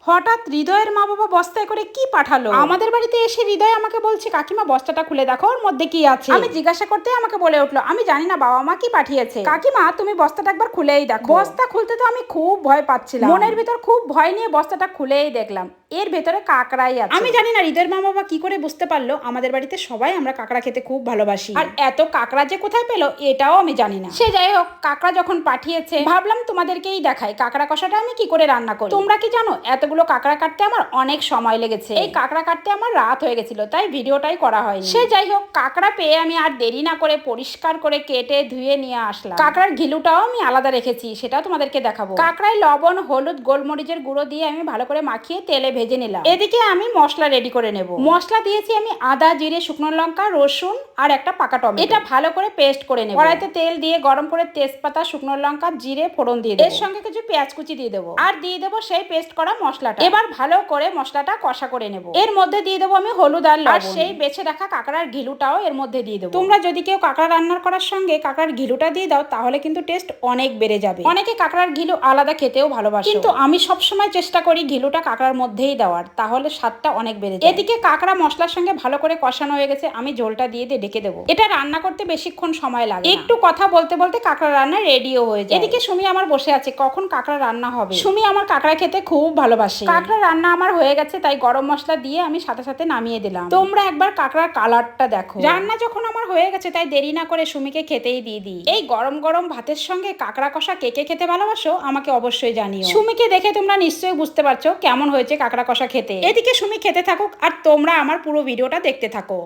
হঠাৎ হৃদয়ের মা বাবা বস্তায় করে কি পাঠালো আমাদের বাড়িতে এসে হৃদয় আমাকে বলছে, কাকিমা বস্তাটা খুলে দেখো ওর মধ্যে কি আছে। আমি জিজ্ঞাসা করতে আমাকে বলে উঠলো, আমি জানি না বাবা মা কি পাঠিয়েছে, কাকিমা তুমি বস্তাটা একবার খুলেই দেখো। বস্তা খুলতে তো আমি খুব ভয় পাচ্ছিলাম, মনের ভিতর খুব ভয় নিয়ে বস্তাটা খুলেই দেখলাম এর ভেতরে কাকড়াই আছে। আমি জানি না হৃদয়ের মা বাবা কি করে বুঝতে পারলো আমাদের বাড়িতে সবাই আমরা কাকড়া খেতে খুব ভালোবাসি, আর এত কাকড়া যে কোথায় পেলো এটাও আমি জানি না। সে যাই হোক, কাকড়া যখন পাঠিয়েছে ভাবলাম তোমাদেরকেই দেখাই কাকড়া কষাটা আমি কি করে রান্না করি। তোমরা কি জানো এতগুলো কাকড়া কাটতে আমার অনেক সময় লেগেছে, এই কাকড়া কাটতে আমার রাত হয়ে গেছিল, তাই ভিডিওটাই করা হয়নি। সে যাই হোক, কাকড়া পেয়ে আমি আর দেরি না করে পরিষ্কার করে কেটে ধুয়ে নিয়ে আসলাম। কাকড়ার ঘিলুটাও আমি আলাদা রেখেছি, সেটাও তোমাদেরকে দেখাবো। কাকড়ায় লবণ, হলুদ, গোলমরিচের গুঁড়ো দিয়ে আমি ভালো করে মাখিয়ে তেলে ভেজে নিলাম। এদিকে আমি মশলা রেডি করে নেব। মশলা দিয়েছি আমি আদা, জিরে, শুকনো লঙ্কা, রসুন আর একটা পাকা টমেটো। এটা ভালো করে পেস্ট করে নেব। কড়াইতে তেল দিয়ে গরম করে তেজপাতা, শুকনো লঙ্কা, জিরে ফোড়ন দিয়ে দেব। এর সঙ্গে কিছু পেঁয়াজ কুচি দিয়ে দেবো আর দিয়ে দেবো সেই পেস্ট করা মশলাটা। এবার ভালো করে মশলাটা কষা করে নেব। এর মধ্যে দিয়ে দেবো আমি হলুদ আর লবণ, আর সেই বেছে রাখা কাঁকড়ার ঘিলুটাও এর মধ্যে দিয়ে দেবো। তোমরা যদি কেউ কাঁকড়া রান্না করার সঙ্গে কাঁকড়ার ঘিলুটা দিয়ে দাও তাহলে কিন্তু টেস্ট অনেক বেড়ে যাবে। অনেকে কাঁকড়ার ঘিলু আলাদা খেতেও ভালোবাসে, কিন্তু আমি সবসময় চেষ্টা করি ঘিলুটা কাঁকড়ার মধ্যেই দেওয়ার, তাহলে স্বাদটা অনেক বেড়ে যায়। এদিকে কাঁকড়া মশলার সঙ্গে ভালো করে কষানো হয়ে গেছে, আমি ঝোলটা দিয়ে ঢেকে দেবো। এটা রান্না করতে বেশিক্ষণ সময় লাগে, একটু কথা বলতে বলতে কাঁকড়া রান্না রেডিও হয়ে যায়। এদিকে সুমি আমার বসে আছে কখন কাঁকড়া রান্না হবে। সুমি আমার কাঁকড়া খেতে খুব ভালোবাসে। কাঁকড়া রান্না আমার হয়ে গেছে, তাই গরম মশলা দিয়ে আমি সাথে সাথে নামিয়ে দিলাম। তোমরা একবার কাঁকড়ার কালারটা দেখো। রান্না যখন আমার হয়ে গেছে তাই দেরি না করে সুমিকে খেতেই দিয়ে দিই। এই গরম গরম ভাতের সঙ্গে কাঁকড়া কষা কে কে খেতে ভালোবাসো আমাকে অবশ্যই জানিও। সুমিকে দেখে তোমরা নিশ্চয়ই বুঝতে পারছো কেমন হয়েছে কাঁকড়া কষা খেতে। এদিকে সুমি খেতে থাকুক আর তোমরা আমার পুরো ভিডিওটা দেখতে থাকো।